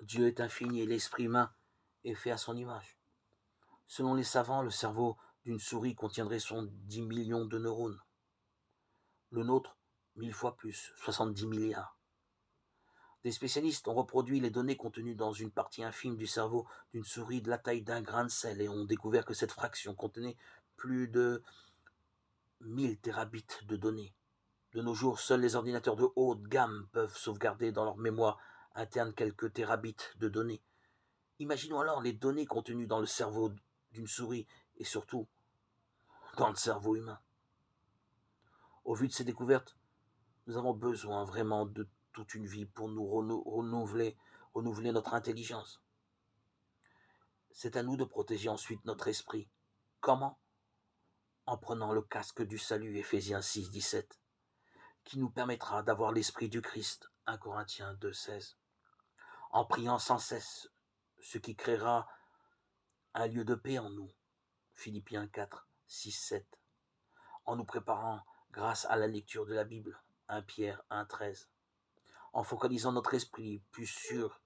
Dieu est infini et l'esprit humain est fait à son image. Selon les savants, le cerveau d'une souris contiendrait 10 millions de neurones. Le nôtre, 1000 fois plus, 70 milliards. Des spécialistes ont reproduit les données contenues dans une partie infime du cerveau d'une souris de la taille d'un grain de sel et ont découvert que cette fraction contenait plus de 1000 terabits de données. De nos jours, seuls les ordinateurs de haute gamme peuvent sauvegarder dans leur mémoire interne quelques terabits de données. Imaginons alors les données contenues dans le cerveau d'une souris et surtout dans le cerveau humain. Au vu de ces découvertes, nous avons besoin vraiment de toute une vie pour nous renouveler notre intelligence. C'est à nous de protéger ensuite notre esprit. Comment? En prenant le casque du salut, Éphésiens 6, 17, qui nous permettra d'avoir l'esprit du Christ, 1 Corinthiens 2, 16. En priant sans cesse, ce qui créera un lieu de paix en nous, Philippiens 4, 6, 7. En nous préparant grâce à la lecture de la Bible, 1 Pierre 1, 13. En focalisant notre esprit plus sur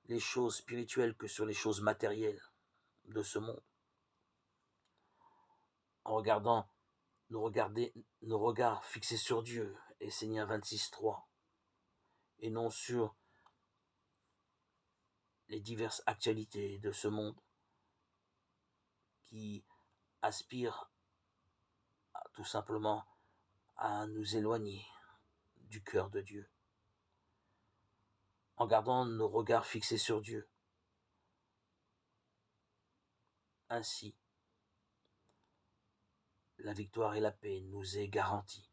les choses spirituelles que sur les choses matérielles de ce monde. En regardant nos regards fixés sur Dieu, Esséniens 26, 3, et non sur les diverses actualités de ce monde qui aspirent tout simplement à nous éloigner du cœur de Dieu. En gardant nos regards fixés sur Dieu, ainsi, la victoire et la paix nous est garantie.